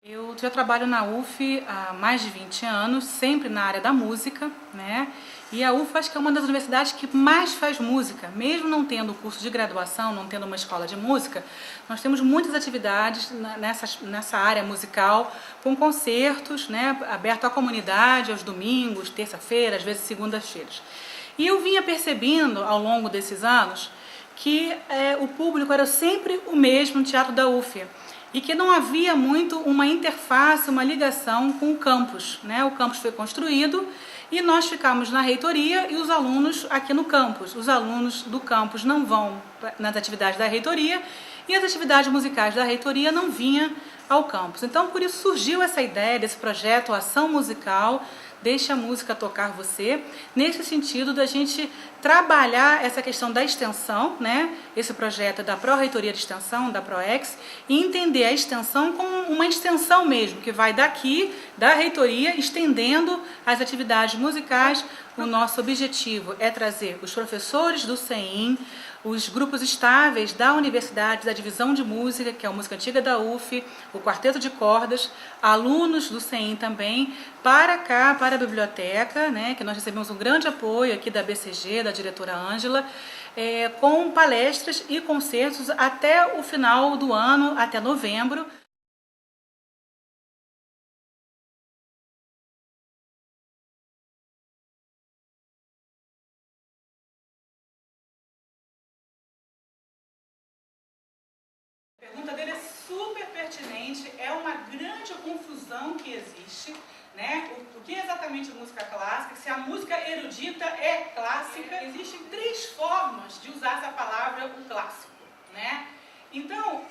Eu já trabalho na UF há mais de 20 anos, sempre na área da música, né? E a UF acho que é uma das universidades que mais faz música, mesmo não tendo curso de graduação, não tendo uma escola de música, nós temos muitas atividades nessa área musical, com concertos, né, aberto à comunidade, aos domingos, terça-feira, às vezes segundas-feiras. E eu vinha percebendo ao longo desses anos que o público era sempre o mesmo no Teatro da UF e que não havia muito uma interface, uma ligação com o campus, né? O campus foi construído e nós ficamos na reitoria e os alunos aqui no campus. Os alunos do campus não vão nas atividades da reitoria e as atividades musicais da reitoria não vinham ao campus. Então, por isso surgiu essa ideia desse projeto Ação Musical, Deixe a Música Tocar Você, nesse sentido da gente trabalhar essa questão da extensão, né? Esse projeto da Pró-Reitoria de Extensão, da PROEX, e entender a extensão como uma extensão mesmo, que vai daqui, da reitoria, estendendo as atividades musicais. O nosso objetivo é trazer os professores do CEIM, os grupos estáveis da universidade, da divisão de música, que é a música antiga da UF, o quarteto de cordas, alunos do CEIM também, para cá, para a biblioteca, né, que nós recebemos um grande apoio aqui da BCG, da diretora Ângela, com palestras e concertos até o final do ano, até novembro. A pergunta dele é super pertinente, é uma grande confusão que existe, né? O que é exatamente música clássica, se a música erudita é clássica. Existem três formas de usar essa palavra, o clássico, né? Então,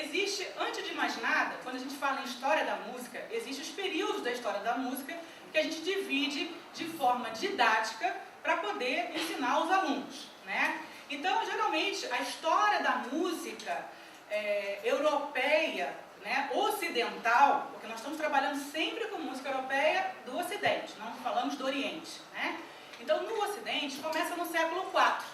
existe, antes de mais nada, quando a gente fala em história da música, existem os períodos da história da música que a gente divide de forma didática para poder ensinar os alunos, né? Então, geralmente, a história da música europeia, né, ocidental, porque nós estamos trabalhando sempre com música europeia do Ocidente, não falamos do Oriente, né? Então, no Ocidente, começa no século IV,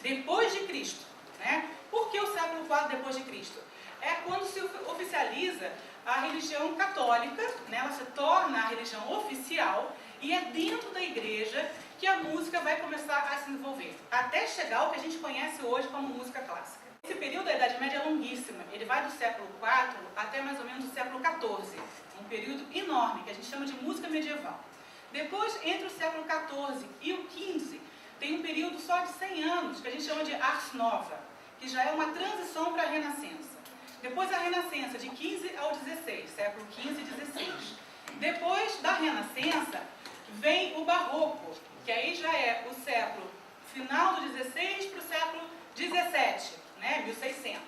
depois de Cristo, né? Por que o século IV depois de Cristo? É quando se oficializa a religião católica, né? Ela se torna a religião oficial e é dentro da igreja que a música vai começar a se desenvolver, até chegar ao que a gente conhece hoje como música clássica. Esse período da Idade Média é longuíssimo, ele vai do século IV até mais ou menos o século XIV, um período enorme, que a gente chama de música medieval. Depois, entre o século XIV e o XV, tem um período só de 100 anos, que a gente chama de Ars Nova, que já é uma transição para a Renascença. Depois a Renascença, de 15 ao 16, século XV e XVI. Depois da Renascença, vem o Barroco, que aí já é o século final do 16 para o século 17. 1600.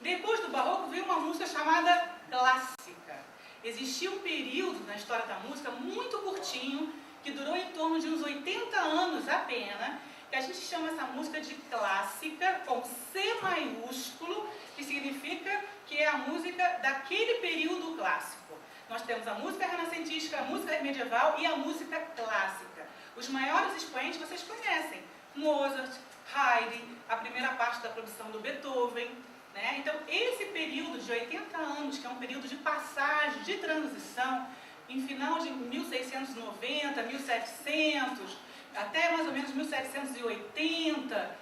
Depois do Barroco veio uma música chamada clássica. Existia um período na história da música muito curtinho, que durou em torno de uns 80 anos apenas, que a gente chama essa música de clássica, com C maiúsculo, que significa que é a música daquele período clássico. Nós temos a música renascentística, a música medieval e a música clássica. Os maiores expoentes vocês conhecem: Mozart, Haydn, a primeira parte da produção do Beethoven, né? Então, esse período de 80 anos, que é um período de passagem, de transição, em final de 1690, 1700, até mais ou menos 1780,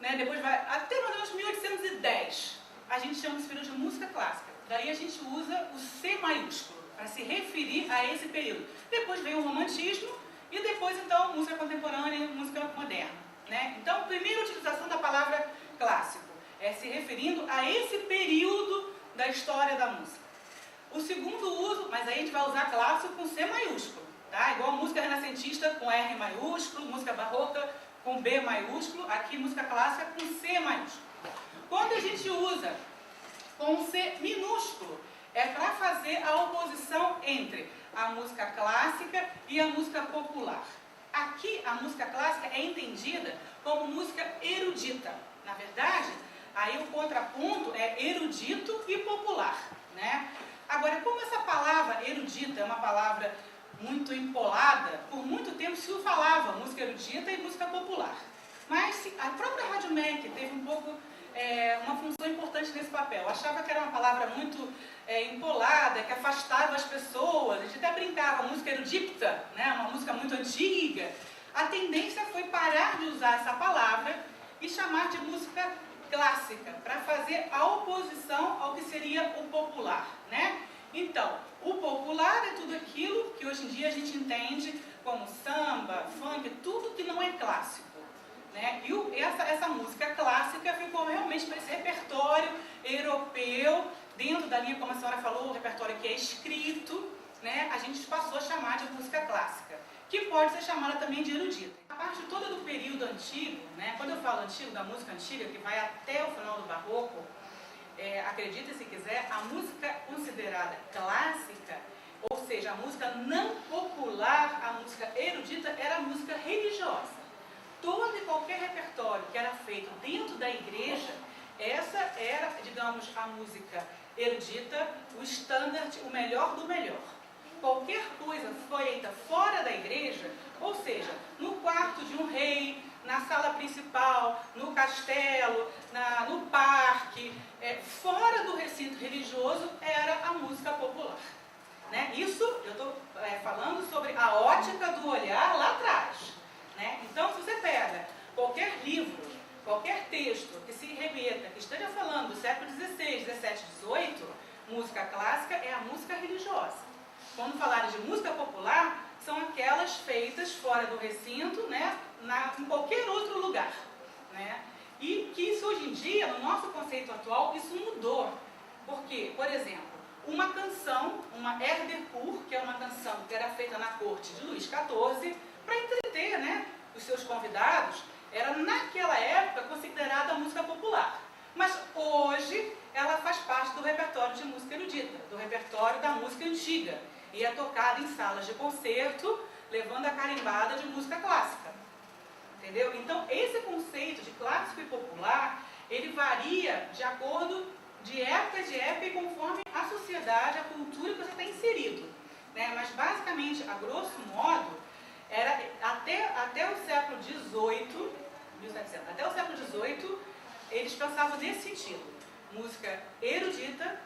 né? Depois vai até mais ou menos 1810, a gente chama esse período de música clássica. Daí a gente usa o C maiúsculo, para se referir a esse período. Depois vem o romantismo e depois, então, música contemporânea e música moderna. Né? Então, a primeira utilização da palavra clássico é se referindo a esse período da história da música. O segundo uso, mas aí a gente vai usar clássico com C maiúsculo, tá? Igual a música renascentista com R maiúsculo, música barroca com B maiúsculo, aqui música clássica com C maiúsculo. Quando a gente usa com C minúsculo, é para fazer a oposição entre a música clássica e a música popular. Aqui, a música clássica é entendida como música erudita. Na verdade, aí o contraponto é erudito e popular, né? Agora, como essa palavra erudita é uma palavra muito empolada, por muito tempo se falava música erudita e música popular. Mas a própria Rádio MEC teve um pouco uma função importante nesse papel. Eu achava que era uma palavra muito empolada, que afastava as pessoas. A gente até brincava, música erudita, né? Uma música muito antiga. A tendência foi parar de usar essa palavra e chamar de música clássica, para fazer a oposição ao que seria o popular, né? Então, o popular é tudo aquilo que hoje em dia a gente entende como samba, funk, tudo que não é clássico, né? E essa música clássica ficou realmente para esse repertório europeu, dentro da linha, como a senhora falou, o repertório que é escrito, né? A gente passou a chamar de música clássica, que pode ser chamada também de erudita. A parte toda do período antigo, né? Quando eu falo antigo, da música antiga, que vai até o final do barroco, acredite se quiser, a música considerada clássica, ou seja, a música não popular, a música erudita, era a música religiosa. Todo e qualquer repertório que era feito dentro da igreja, essa era, digamos, a música erudita, o standard, o melhor do melhor. Qualquer coisa feita fora da igreja, ou seja, no quarto de um rei, na sala principal, no castelo, no parque, fora do recinto religioso, era a música popular. Né? Isso eu estou falando sobre a ótica do olhar lá atrás. Né? Então, se você pega qualquer livro, qualquer texto que se remeta, que esteja falando do século XVI, XVII, XVIII, música clássica é a música religiosa. Quando falarem de música popular, são aquelas feitas fora do recinto, né, em qualquer outro lugar. Né? E que isso hoje em dia, no nosso conceito atual, isso mudou. Porque, por exemplo, uma canção, uma air de cour, que é uma canção que era feita na corte de Luís XIV, para entreter, né, os seus convidados, era naquela época considerada música popular. Mas hoje ela faz parte do repertório de música erudita, do repertório da música antiga. E é tocada em salas de concerto, levando a carimbada de música clássica. Entendeu? Então, esse conceito de clássico e popular, ele varia de acordo de época e conforme a sociedade, a cultura que você está inserido. Né? Mas, basicamente, a grosso modo, era até o século XVIII, 1700, até o século XVIII, eles pensavam nesse sentido. Música erudita,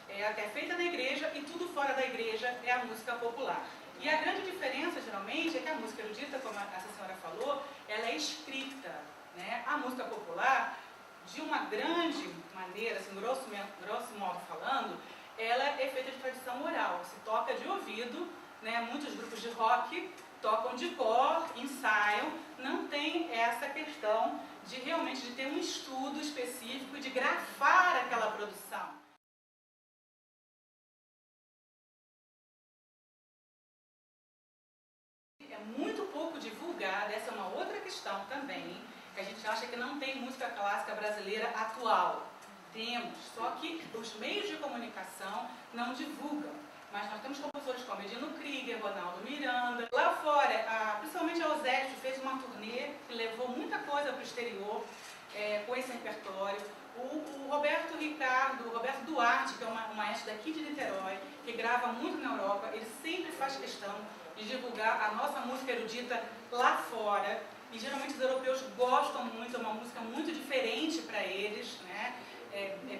que é feita na igreja, e tudo fora da igreja é a música popular. E a grande diferença, geralmente, é que a música erudita, como essa senhora falou, ela é escrita. Né? A música popular, de uma grande maneira, assim, grosso modo falando, ela é feita de tradição oral, se toca de ouvido, né? Muitos grupos de rock tocam de cor, ensaiam, não tem essa questão de realmente de ter um estudo específico, de grafar aquela produção. É muito pouco divulgada, essa é uma outra questão também, que a gente acha que não tem música clássica brasileira atual. Temos, só que os meios de comunicação não divulgam. Mas nós temos compositores como Edino Krieger, Ronaldo Miranda. Lá fora, principalmente a Ozeste fez uma turnê que levou muita coisa para o exterior com esse repertório. O Roberto Duarte, que é um maestro daqui de Niterói, que grava muito na Europa, ele sempre faz questão de divulgar a nossa música erudita lá fora. E geralmente os europeus gostam muito, é uma música muito diferente para eles, né?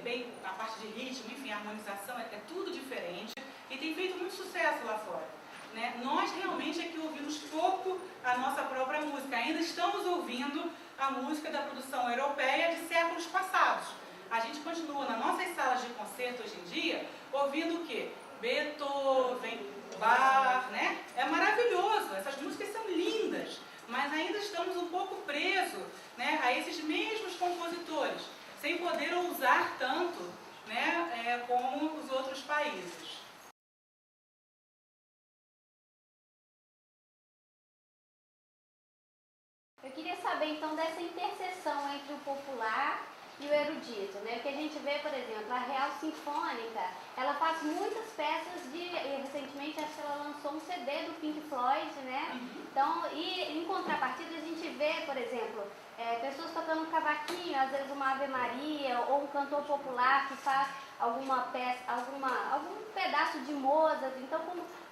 Bem, a parte de ritmo, enfim, a harmonização, é tudo diferente. E tem feito muito sucesso lá fora. Né? Nós realmente é que ouvimos pouco a nossa própria música. Ainda estamos ouvindo a música da produção europeia de séculos passados. A gente continua nas nossas salas de concerto hoje em dia, ouvindo o quê? Beethoven, Bach, né? É maravilhoso, essas músicas são lindas, mas ainda estamos um pouco presos, né, a esses mesmos compositores, sem poder ousar tanto, né, como os outros países. Eu queria saber, então, dessa interseção entre o popular e o erudito, né? Porque a gente vê, por exemplo, a Real Sinfônica, ela faz muitas peças recentemente, acho que ela lançou um CD do Pink Floyd, né? Então, e em contrapartida a gente vê, por exemplo, pessoas tocando um cavaquinho, às vezes uma Ave Maria, ou um cantor popular que faz alguma peça, algum pedaço de Mozart. Então,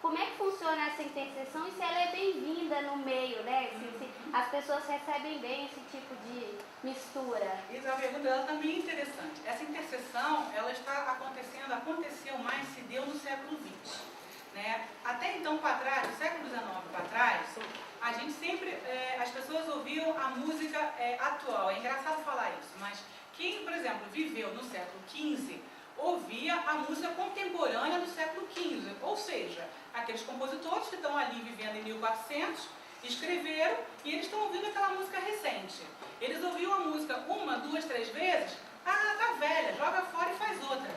como é que funciona essa intercessão e se ela é bem-vinda no meio, né? Se as pessoas recebem bem esse tipo de mistura. Isso é uma pergunta dela também interessante. Essa intercessão, ela está aconteceu mais, se deu no século XX. Né? Até então, para trás, do século XIX para trás, a gente sempre, as pessoas ouviam a música atual. É engraçado falar isso, mas quem, por exemplo, viveu no século XV, ouvia a música contemporânea do século XV. Ou seja, aqueles compositores que estão ali vivendo em 1400, escreveram e eles estão ouvindo aquela música recente. Eles ouviam a música 1, 2, 3 vezes, tá velha, joga fora e faz outra.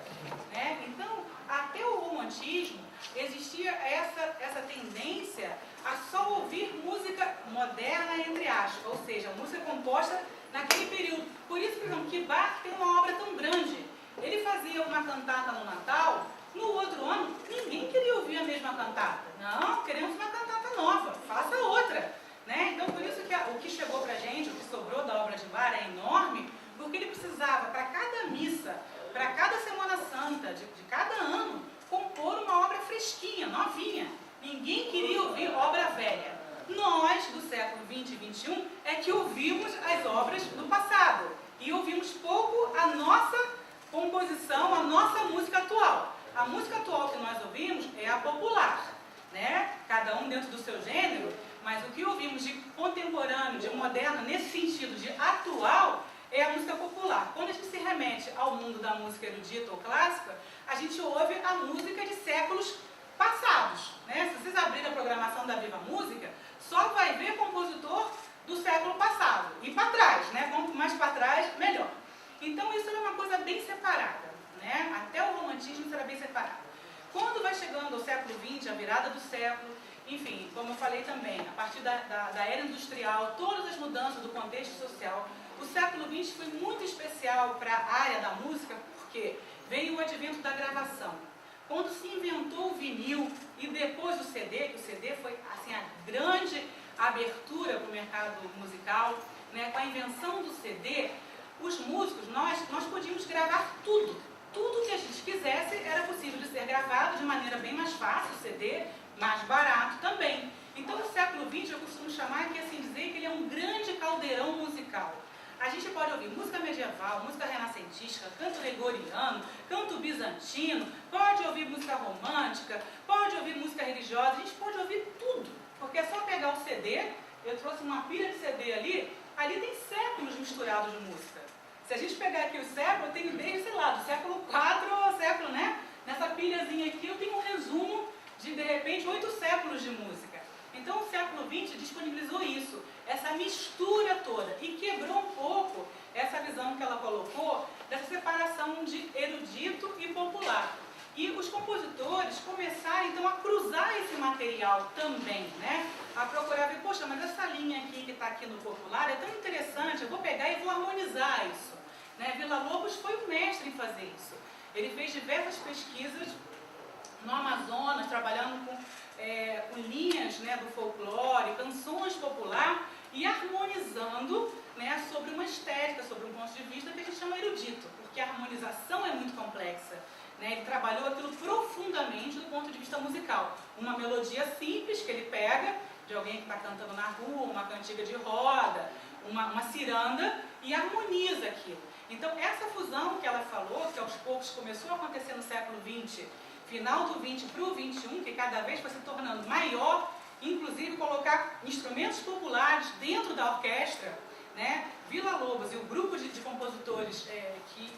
Né? Então, até o romantismo, existia essa tendência a só ouvir música moderna, entre aspas, ou seja, música composta naquele período. Por isso, por exemplo, que Bach tem uma obra tão grande. Ele fazia uma cantata no Natal, no outro ano, ninguém queria ouvir a mesma cantata. Não, queremos uma cantata nova, faça outra. Né? Então, por isso que o que chegou para a gente, o que sobrou da obra de Bach é enorme, porque ele precisava, para cada missa, para cada Semana Santa, de cada ano, compor uma obra fresquinha, novinha. Ninguém queria ouvir obra velha. Nós, do século XX e XXI, é que ouvimos as obras do passado. E ouvimos pouco a nossa composição, a nossa música atual. A música atual que nós ouvimos é a popular, né? Cada um dentro do seu gênero, mas o que ouvimos de contemporâneo, de moderno, nesse sentido de atual, é a música popular. Quando a gente se remete ao mundo da música erudita ou clássica, a gente ouve a música de séculos passados. Né? Se vocês abrirem a programação da Viva Música, só vai ver compositor do século passado. E para trás, né? Quanto mais para trás, melhor. Então isso era uma coisa bem separada. Né? Até o romantismo isso era bem separado. Quando vai chegando ao século XX, a virada do século, enfim, como eu falei também, a partir da era industrial, todas as mudanças do contexto social, o século XX foi muito especial para a área da música, porque veio o advento da gravação. Quando se inventou o vinil e depois o CD, que o CD foi assim, a grande abertura para o mercado musical, né? Com a invenção do CD, os músicos, nós podíamos gravar tudo. Tudo que a gente quisesse era possível de ser gravado de maneira bem mais fácil, o CD, mais barato também. Então, o século XX, eu costumo chamar, que assim dizer, que ele é um grande caldeirão musical. A gente pode ouvir música medieval, música renascentista, canto gregoriano, canto bizantino, pode ouvir música romântica, pode ouvir música religiosa, a gente pode ouvir tudo. Porque é só pegar o CD, eu trouxe uma pilha de CD ali tem séculos misturados de música. Se a gente pegar aqui o século, eu tenho desde, sei lá, do século IV ao século, né? Nessa pilhazinha aqui eu tenho um resumo de repente, 8 séculos de música. Então, o século XX disponibilizou isso, essa mistura toda, e quebrou um pouco essa visão que ela colocou dessa separação de erudito e popular. E os compositores começaram, então, a cruzar esse material também, né? A procurar ver, poxa, mas essa linha aqui que está aqui no popular é tão interessante, eu vou pegar e vou harmonizar isso. Né? Villa-Lobos foi o mestre em fazer isso. Ele fez diversas pesquisas no Amazonas, trabalhando com linhas, né, do folclore, canções populares e harmonizando, né, sobre uma estética, sobre um ponto de vista que a gente chama erudito, porque a harmonização é muito complexa. Né? Ele trabalhou aquilo profundamente do ponto de vista musical. Uma melodia simples que ele pega de alguém que está cantando na rua, uma cantiga de roda, uma ciranda, e harmoniza aquilo. Então, essa fusão que ela falou, que aos poucos começou a acontecer no século XX, final do 20 para o 21, que cada vez foi se tornando maior, inclusive colocar instrumentos populares dentro da orquestra, né? Villa-Lobos e o grupo de compositores que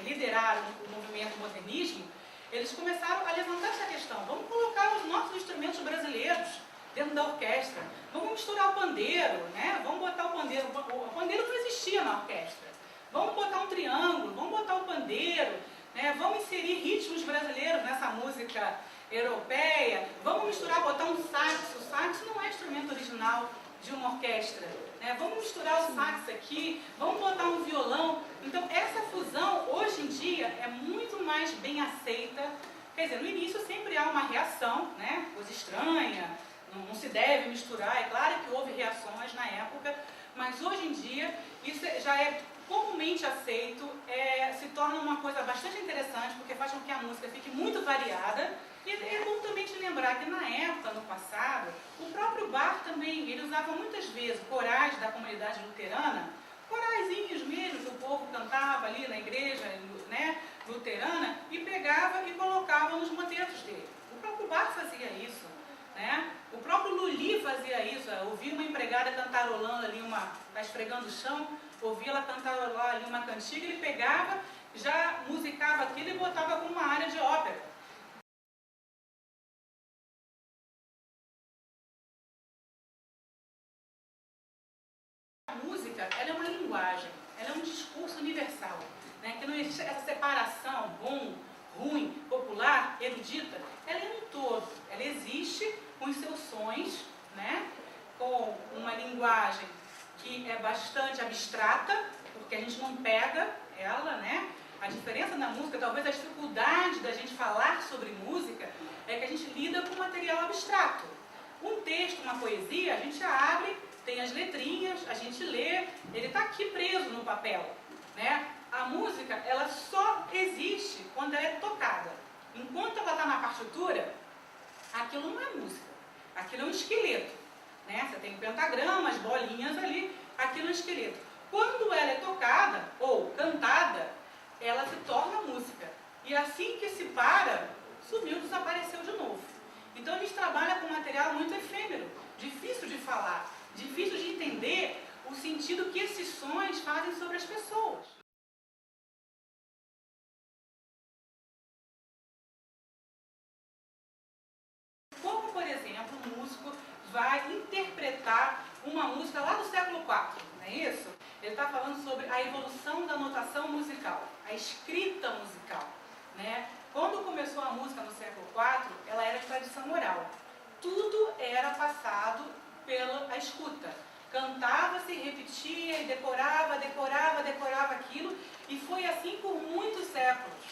lideraram o movimento modernismo, eles começaram a levantar essa questão. Vamos colocar os nossos instrumentos brasileiros dentro da orquestra. Vamos misturar o pandeiro, né? Vamos botar o pandeiro. O pandeiro não existia na orquestra. Vamos botar um triângulo, vamos botar o pandeiro. Né? Vamos inserir ritmos brasileiros nessa música europeia, vamos misturar, botar um sax. O sax não é instrumento original de uma orquestra. Né? Vamos misturar o sax aqui, vamos botar um violão. Então, essa fusão, hoje em dia, é muito mais bem aceita. Quer dizer, no início sempre há uma reação, né? Coisa estranha, não se deve misturar. É claro que houve reações na época, mas hoje em dia isso já é comumente aceito, se torna uma coisa bastante interessante, porque faz com que a música fique muito variada. E é bom também te lembrar que na época, no passado, o próprio Bach também, ele usava muitas vezes corais da comunidade luterana, coraizinhos mesmo, que o povo cantava ali na igreja, né, luterana, e pegava e colocava nos motetos dele. O próprio Bach fazia isso, né? O próprio Lully fazia isso. Eu ouvi uma empregada cantarolando ali, tá esfregando o chão, ouvi ela cantarolar ali uma cantiga, ele pegava, já musicava aquilo e botava como uma área de ópera. A música, ela é uma linguagem, ela é um discurso universal, né? Que não existe essa separação, bom, ruim, popular, erudita, ela é um todo, ela existe com os seus sons, né? Com uma linguagem que é bastante abstrata, porque a gente não pega ela, né? A diferença na música, talvez a dificuldade da gente falar sobre música, é que a gente lida com material abstrato. Um texto, uma poesia, a gente abre, tem as letrinhas, a gente lê, ele está aqui preso no papel, né? A música, ela só existe quando ela é tocada. Enquanto ela está na partitura, aquilo não é música, aquilo é um esqueleto, né? Você tem um pentagrama, as bolinhas ali, aquilo é um esqueleto. Quando ela é tocada ou cantada, ela se torna música. E assim que se para, sumiu, desapareceu de novo. Então a gente trabalha com material muito efêmero, difícil de falar, difícil de entender o sentido que esses sons fazem sobre as pessoas. Como, por exemplo, um músico vai interpretar uma música lá do século IV, não é isso? Ele está falando sobre a evolução da notação musical, a escrita musical, né? Quando começou a música no século IV, ela era de tradição oral. Tudo era passado pela escuta. Cantava-se, repetia, e decorava aquilo, e foi assim por muitos séculos.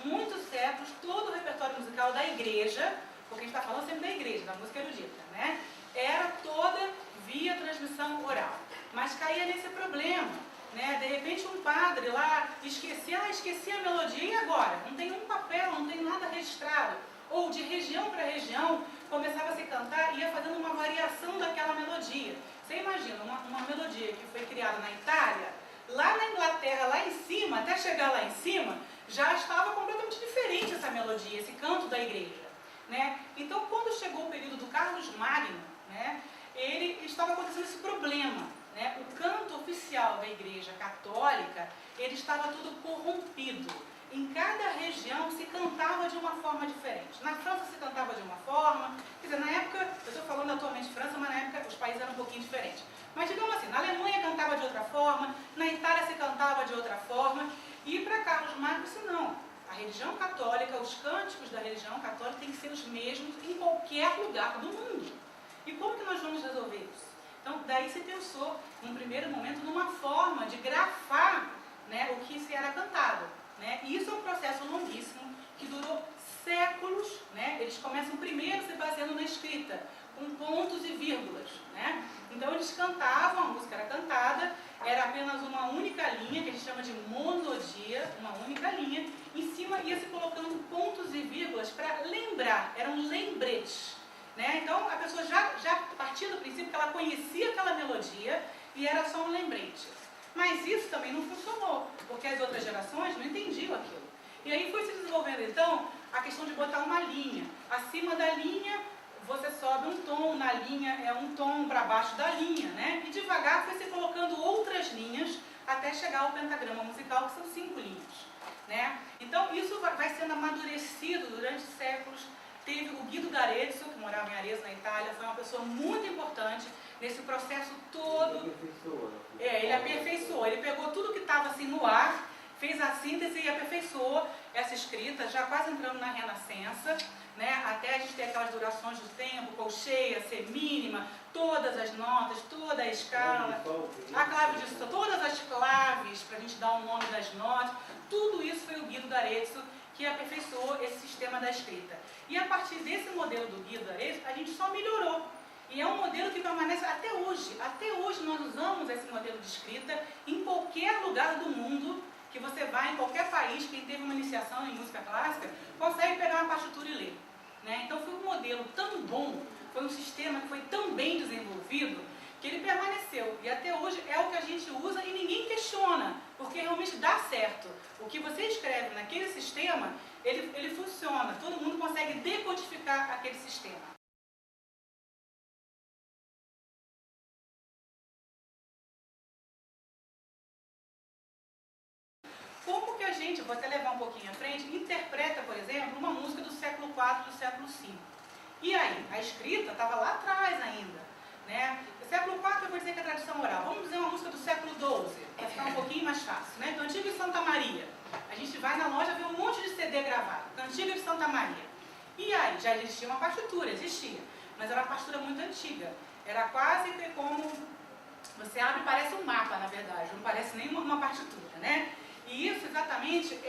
Muitos séculos, todo o repertório musical da igreja, porque a gente está falando sempre da igreja, da música erudita, né? Era toda via transmissão oral. Mas caía nesse problema, né? De repente um padre lá esquecia a melodia, e agora? Não tem um papel, não tem nada registrado. Ou de região para região, começava a se cantar e ia fazendo uma variação daquela melodia. Você imagina, uma melodia que foi criada na Itália, lá na Inglaterra, lá em cima, até chegar lá em cima, já estava completamente diferente essa melodia, esse canto da igreja, né? Então, quando chegou o período do Carlos Magno, né, ele estava acontecendo esse problema, né? O canto oficial da igreja católica, ele estava tudo corrompido. Em cada região se cantava de uma forma diferente. Na França se cantava de uma forma, quer dizer, na época, eu estou falando atualmente de França, mas na época os países eram um pouquinho diferentes. Mas digamos assim, na Alemanha cantava de outra forma, na Itália se cantava de outra forma, e para Carlos Magno isso não. A religião católica, os cânticos da religião católica têm que ser os mesmos em qualquer lugar do mundo. E como que nós vamos resolver isso? Então, daí se pensou, num primeiro momento, numa forma de grafar, né, o que se era cantado. Né? E isso é um processo longuíssimo, que durou séculos, né? Eles começam primeiro se baseando na escrita, com pontos e vírgulas, né? Então eles cantavam, a música era cantada, era apenas uma única linha, que a gente chama de monodia, uma única linha, em cima ia se colocando pontos e vírgulas para lembrar, eram lembretes, né? Então a pessoa já partia do princípio que ela conhecia aquela melodia e era só um lembrete. Mas isso também não funcionou, porque as outras gerações não entendiam aquilo. E aí foi se desenvolvendo, então, a questão de botar uma linha. Acima da linha, você sobe um tom, na linha é um tom para baixo da linha, né? E devagar foi se colocando outras linhas até chegar ao pentagrama musical, que são 5 linhas, né? Então, isso vai sendo amadurecido durante séculos. Teve o Guido d'Arezzo, que morava em Arezzo, na Itália, foi uma pessoa muito importante nesse processo todo. Ele aperfeiçoou. Ele pegou tudo que estava assim no ar, fez a síntese e aperfeiçoou essa escrita, já quase entrando na Renascença, né? Até a gente ter aquelas durações do tempo, colcheia, semínima, todas as notas, toda a escala, a clave de sol, todas as claves, para a gente dar o nome das notas, tudo isso foi o Guido d'Arezzo que aperfeiçoou esse sistema da escrita. E a partir desse modelo do Guido d'Arezzo, a gente só melhorou. E é um modelo que permanece até hoje. Até hoje nós usamos esse modelo de escrita em qualquer lugar do mundo que você vai, em qualquer país, quem teve uma iniciação em música clássica, consegue pegar uma partitura e ler. Né? Então foi um modelo tão bom, foi um sistema que foi tão bem desenvolvido, que ele permaneceu. E até hoje é o que a gente usa e ninguém questiona, porque realmente dá certo. O que você escreve naquele sistema, ele funciona. Todo mundo consegue decodificar aquele sistema. Como que a gente, vou até levar um pouquinho à frente, interpreta, por exemplo, uma música do século IV, do século V? E aí? A escrita estava lá atrás ainda. Né? O século IV eu vou dizer que é tradição oral. Vamos dizer uma música do século XII, para ficar um pouquinho mais fácil. Né? Cantiga de Santa Maria. A gente vai na loja ver um monte de CD gravado. Cantiga de Santa Maria. E aí? Já existia uma partitura, existia. Mas era uma partitura muito antiga. Era quase que como... Você abre e parece um mapa, na verdade. Não parece nem uma partitura, né? E isso exatamente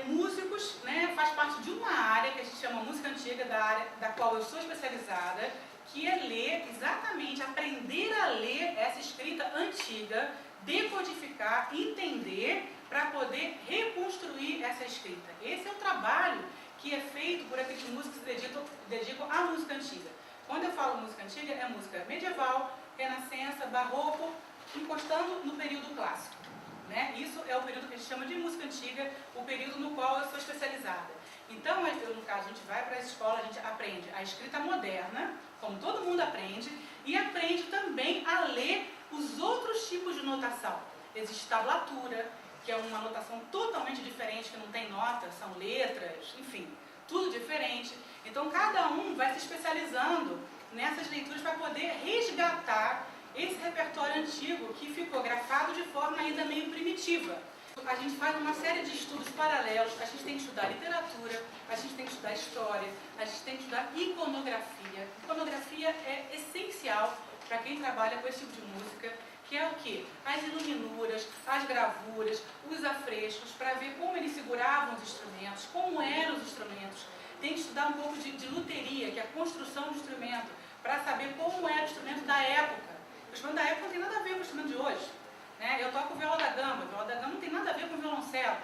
músicos, né, faz parte de uma área que a gente chama música antiga, da área da qual eu sou especializada, que é ler, exatamente, aprender a ler essa escrita antiga, decodificar, entender, para poder reconstruir essa escrita. Esse é o trabalho que é feito por aqueles músicos que se dedicam à música antiga. Quando eu falo música antiga, é música medieval, renascença, barroco, encostando no período clássico. Né? Isso é o período que a gente chama de música antiga, o período no qual eu sou especializada. Então, no caso, a gente vai para a escola, a gente aprende a escrita moderna, como todo mundo aprende, e aprende também a ler os outros tipos de notação. Existe tablatura, que é uma notação totalmente diferente, que não tem notas, são letras, enfim, tudo diferente. Então, cada um vai se especializando nessas leituras para poder resgatar esse repertório antigo que ficou grafado de forma ainda meio primitiva. A gente faz uma série de estudos paralelos, a gente tem que estudar literatura, a gente tem que estudar história, a gente tem que estudar iconografia. Iconografia é essencial para quem trabalha com esse tipo de música, que é o quê? As iluminuras, as gravuras, os afrescos, para ver como eles seguravam os instrumentos, como eram os instrumentos. Tem que estudar um pouco de luteria, que é a construção do instrumento, para saber como era o instrumento da época. O instrumento da época não tem nada a ver com o instrumento de hoje. Né? Eu toco viola da gamba não tem nada a ver com violoncelo.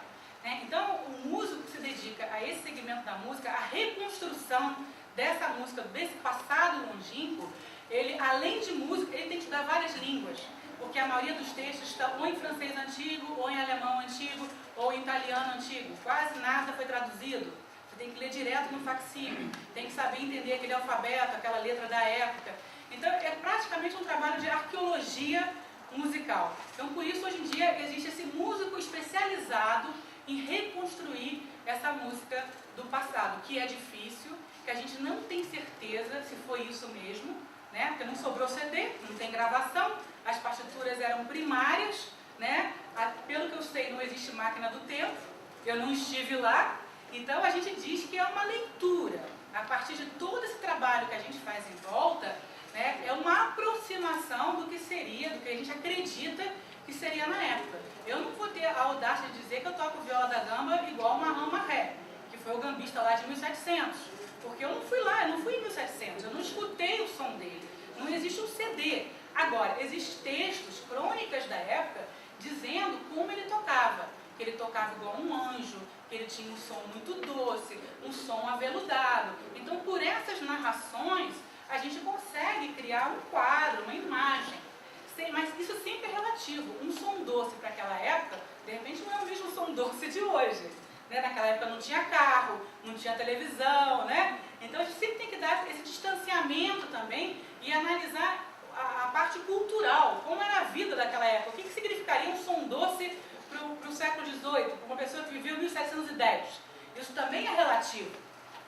Né? Então, o músico que se dedica a esse segmento da música, a reconstrução dessa música, desse passado longínquo, ele, além de música, ele tem que estudar várias línguas. Porque a maioria dos textos estão ou em francês antigo, ou em alemão antigo, ou em italiano antigo. Quase nada foi traduzido. Você tem que ler direto no facsímile, tem que saber entender aquele alfabeto, aquela letra da época. Então, é praticamente um trabalho de arqueologia musical. Então, por isso, hoje em dia, existe esse músico especializado em reconstruir essa música do passado, que é difícil, que a gente não tem certeza se foi isso mesmo, né? Porque não sobrou CD, não tem gravação, as partituras eram primárias, né? Pelo que eu sei, não existe máquina do tempo, eu não estive lá, então a gente diz que é uma leitura. A partir de todo esse trabalho que a gente faz em volta, né, é uma aproximação do que seria, do que a gente acredita que seria na época. Eu não vou ter a audácia de dizer que eu toco viola da gamba igual uma rama ré, que foi o gambista lá de 1700, porque eu não fui lá, eu não fui em 1700, eu não escutei o som dele, não existe um CD. Agora, existem textos, crônicas da época, dizendo como ele tocava, que ele tocava igual um anjo, que ele tinha um som muito doce, um som aveludado. Então, por essas narrações, a gente consegue criar um quadro, uma imagem. Mas isso sempre é relativo. Um som doce para aquela época, de repente não é o mesmo som doce de hoje. Né? Naquela época não tinha carro, não tinha televisão, né? Então a gente sempre tem que dar esse distanciamento também e analisar a parte cultural, como era a vida daquela época. O que significaria um som doce para o século XVIII, para uma pessoa que viveu em 1710? Isso também é relativo.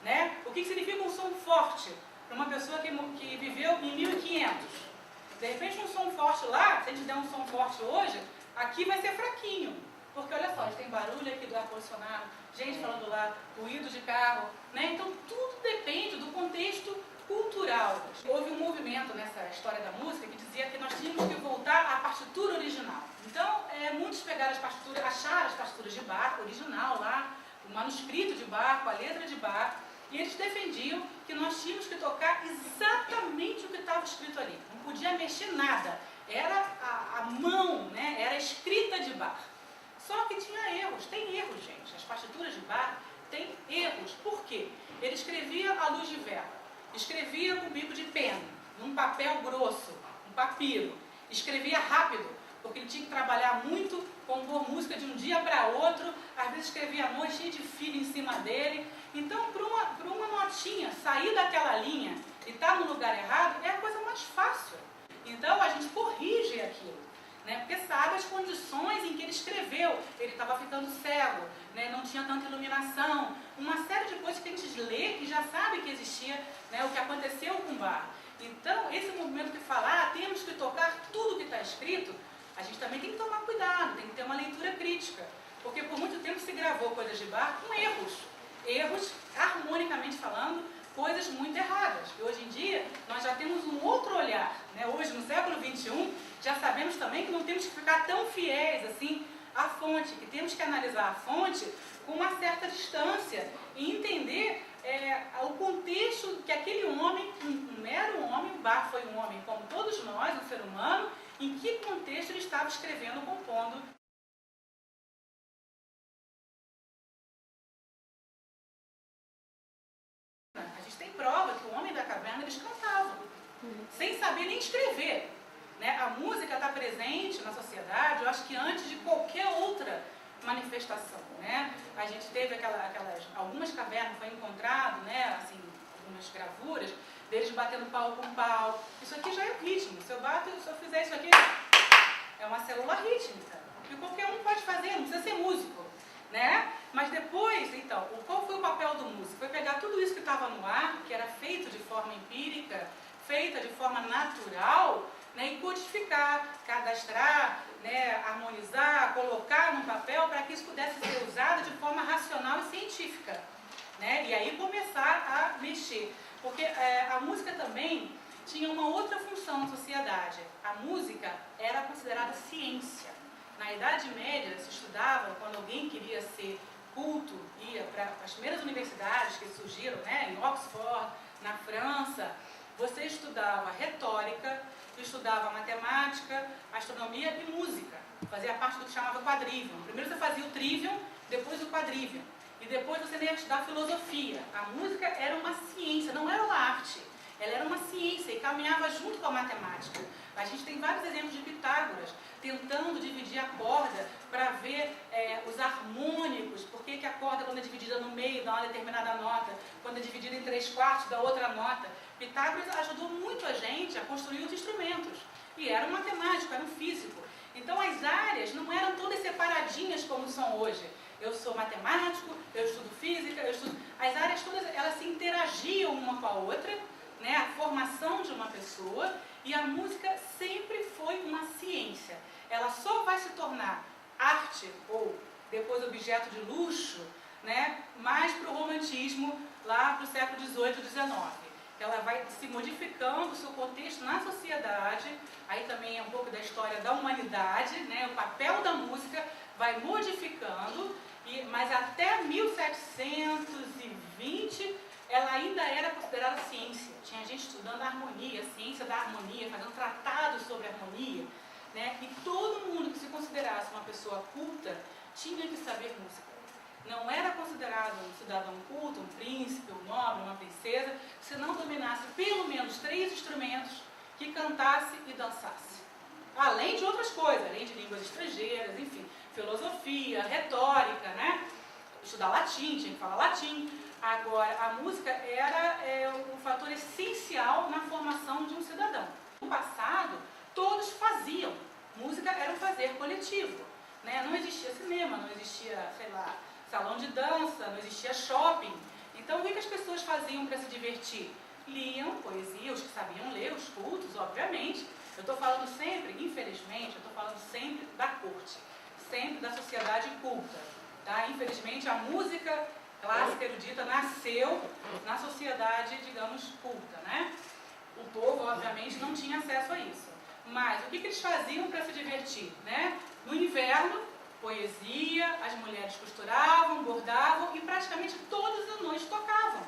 Né? O que significa um som forte para uma pessoa que viveu em 1500? De repente um som forte lá, se a gente der um som forte hoje, aqui vai ser fraquinho. Porque olha só, a gente tem barulho aqui do ar-condicionado, gente falando lá, ruído de carro, né? Então tudo depende do contexto cultural. Houve um movimento nessa história da música que dizia que nós tínhamos que voltar à partitura original. Então, muitos pegaram as partituras, acharam as partituras de Bach, original lá, o manuscrito de Bach, a letra de Bach, E eles defendiam que nós tínhamos que tocar exatamente o que estava escrito ali. Não podia mexer nada. Era a mão, né? Era a escrita de Bach. Só que tinha erros. Tem erros, gente. As partituras de Bach têm erros. Por quê? Ele escrevia à luz de vela. Escrevia com bico de pena, num papel grosso, um papiro. Escrevia rápido, porque ele tinha que trabalhar muito, compor música de um dia para outro. Às vezes escrevia à noite, cheio de filho em cima dele. Então, para uma notinha sair daquela linha e estar no lugar errado, é a coisa mais fácil. Então, a gente corrige aquilo, né? Porque sabe as condições em que ele escreveu. Ele estava ficando cego, né? Não tinha tanta iluminação. Uma série de coisas que a gente lê, que já sabe que existia, né? O que aconteceu com Bach. Então, esse movimento que fala, temos que tocar tudo que está escrito, a gente também tem que tomar cuidado, tem que ter uma leitura crítica. Porque por muito tempo se gravou coisas de Bach com erros. Erros, harmonicamente falando, coisas muito erradas. E hoje em dia, nós já temos um outro olhar, né? Hoje, no século XXI, já sabemos também que não temos que ficar tão fiéis assim à fonte, que temos que analisar a fonte com uma certa distância e entender o contexto que aquele homem, um mero homem, Bach foi um homem como todos nós, um ser humano, em que contexto ele estava escrevendo, compondo. A gente tem prova que o homem da caverna, eles cantavam, sem saber nem escrever. Né? A música está presente na sociedade, eu acho que antes de qualquer outra manifestação. Né? A gente teve algumas cavernas, foi encontrado, né? Assim, algumas gravuras, deles batendo pau com pau. Isso aqui já é ritmo. Se eu fizer isso aqui, é uma célula rítmica. E qualquer um pode fazer, não precisa ser músico. Né? Mas depois, então, qual foi o papel do músico? Foi pegar tudo isso que estava no ar, que era feito de forma empírica, feita de forma natural, né, e codificar, cadastrar, né, harmonizar, colocar num papel para que isso pudesse ser usado de forma racional e científica. Né? E aí começar a mexer. Porque a música também tinha uma outra função na sociedade. A música era considerada ciência. Na Idade Média se estudava, quando alguém queria ser culto, ia para as primeiras universidades que surgiram, né, em Oxford, na França, você estudava retórica, estudava matemática, astronomia e música. Fazia parte do que chamava quadrivium. Primeiro você fazia o trivium, depois o quadrivium. E depois você ia estudar filosofia. A música era uma ciência, não era uma arte. Ela era uma ciência e caminhava junto com a matemática. A gente tem vários exemplos de Pitágoras tentando dividir a corda para ver os harmônicos, por que a corda, quando é dividida no meio, dá uma determinada nota, quando é dividida em 3/4, dá outra nota. Pitágoras ajudou muito a gente a construir os instrumentos. E era um matemático, era um físico. Então as áreas não eram todas separadinhas como são hoje. Eu sou matemático, eu estudo física, eu estudo... As áreas todas, elas se interagiam uma com a outra, né? A formação de uma pessoa, e a música sempre foi uma ciência. Ela só vai se tornar arte, ou depois objeto de luxo, né? Mais para o romantismo, lá para o século XVIII e XIX. Ela vai se modificando o seu contexto na sociedade, aí também é um pouco da história da humanidade, né? O papel da música vai modificando, mas até 1720 ela ainda era considerada ciência. Tinha gente estudando a harmonia, a ciência da harmonia, fazendo tratados sobre harmonia, né? E todo mundo que se considerasse uma pessoa culta tinha que saber música. Não era considerado um cidadão culto, um príncipe, um nobre, uma princesa, se não dominasse pelo menos 3 instrumentos, que cantasse e dançasse. Além de outras coisas, além de línguas estrangeiras, enfim, filosofia, retórica, né? Estudar latim, tinha que falar latim. Agora, a música era um fator essencial na formação de um cidadão. No passado, todos faziam. Música era um fazer coletivo. Né? Não existia cinema, não existia, sei lá, salão de dança, não existia shopping. Então, o que as pessoas faziam para se divertir? Liam poesia, os que sabiam ler, os cultos, obviamente. Eu estou falando sempre, infelizmente, eu estou falando sempre da corte, sempre da sociedade culta. Tá? Infelizmente, a música clássica erudita nasceu na sociedade, digamos, culta. Né? O povo, obviamente, não tinha acesso a isso. Mas o que eles faziam para se divertir? Né? No inverno, poesia, as mulheres costuravam, bordavam e praticamente todas as noites tocavam.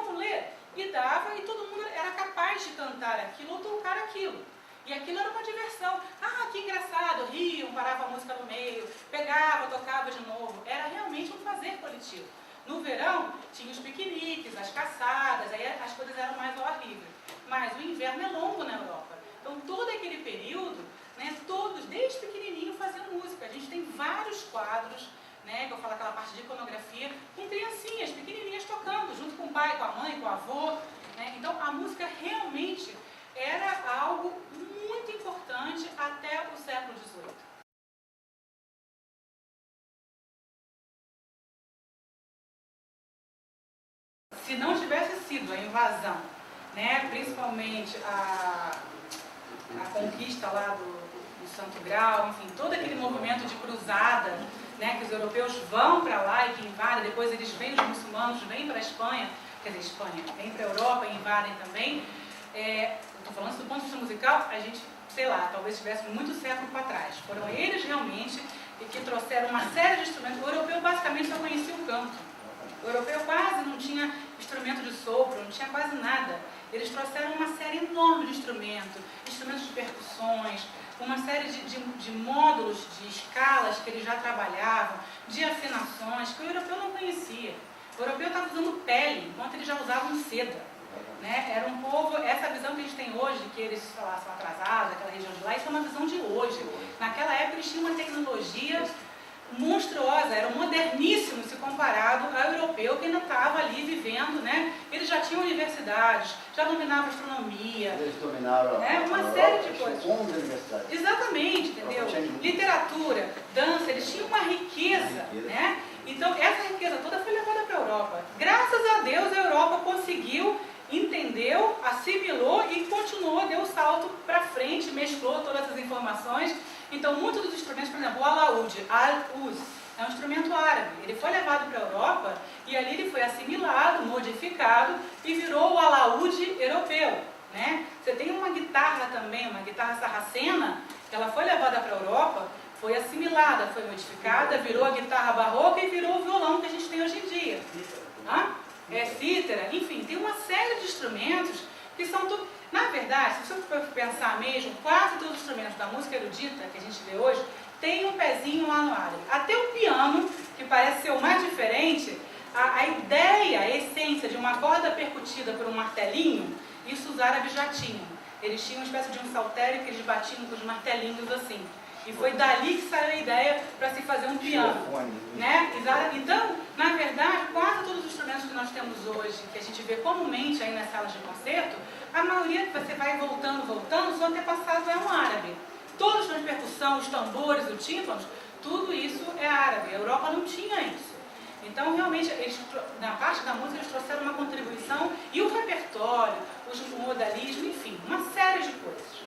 vamos ler? E dava, e todo mundo era capaz de cantar aquilo ou tocar aquilo. E aquilo era uma diversão. Ah, que engraçado, riam, parava a música no meio, pegava, tocava de novo. Era realmente um fazer coletivo. No verão, tinha os piqueniques, as caçadas, aí as coisas eram mais ao ar livre. Mas o inverno é longo na Europa. Então, todo aquele período, né, todos, desde pequenininho, faziam música. A gente tem vários quadros, né, que eu falo aquela parte de iconografia, com criancinhas pequenininhas tocando, junto com o pai, com a mãe, com o avô. Né? Então, a música realmente era algo muito importante até o século XVIII. Se não tivesse sido a invasão, né, principalmente a conquista lá do Santo Grau, enfim, todo aquele movimento de cruzada, né, que os europeus vão para lá e que invadem, depois eles vêm, os muçulmanos vêm para a Espanha, quer dizer, Espanha, vêm para a Europa e invadem também. Estou falando do ponto de vista musical, a gente, sei lá, talvez tivesse muito século para trás. Foram eles realmente que trouxeram uma série de instrumentos. O europeu basicamente só conhecia o canto. O europeu quase não tinha instrumento de sopro, não tinha quase nada. Eles trouxeram uma série enorme de instrumentos de percussões, uma série de módulos, de escalas que eles já trabalhavam, de afinações, que o europeu não conhecia. O europeu estava usando pele, enquanto eles já usavam seda. Né? Era um povo, essa visão que eles têm hoje, que eles são atrasados, aquela região de lá, isso é uma visão de hoje. Naquela época eles tinham uma tecnologia monstruosa, era moderníssimo se comparado ao europeu que ainda estava ali vivendo, né? Eles já tinham universidades, já dominavam astronomia. Eles dominaram uma série de coisas. Universidades. Exatamente, entendeu? Literatura, dança, eles tinham uma riqueza, né? Então essa riqueza toda foi levada para a Europa. Graças a Deus a Europa conseguiu, entendeu, assimilou e continuou, deu o salto para frente, mesclou todas essas informações. Então, muitos dos instrumentos, por exemplo, o alaúde, al-uz, é um instrumento árabe. Ele foi levado para a Europa e ali ele foi assimilado, modificado e virou o alaúde europeu. Né? Você tem uma guitarra também, uma guitarra sarracena, que ela foi levada para a Europa, foi assimilada, foi modificada, virou a guitarra barroca e virou o violão que a gente tem hoje em dia. Cítara, enfim, tem uma série de instrumentos que são tudo... Na verdade, se você for pensar mesmo, quase todos os instrumentos da música erudita que a gente vê hoje tem um pezinho lá no árabe. Até o piano, que parece ser o mais diferente, a ideia, a essência de uma corda percutida por um martelinho, isso os árabes já tinham. Eles tinham uma espécie de um saltério que eles batiam com os martelinhos assim. E foi dali que saiu a ideia para se fazer um piano. Né? Então, na verdade, quase todos os instrumentos que nós temos hoje, que a gente vê comumente aí nas salas de concerto, a maioria que você vai voltando, seu antepassado é um árabe. Todos os instrumentos de percussão, os tambores, os tímpanos, tudo isso é árabe. A Europa não tinha isso. Então, realmente, na parte da música, eles trouxeram uma contribuição e o repertório, o modalismo, enfim, uma série de coisas.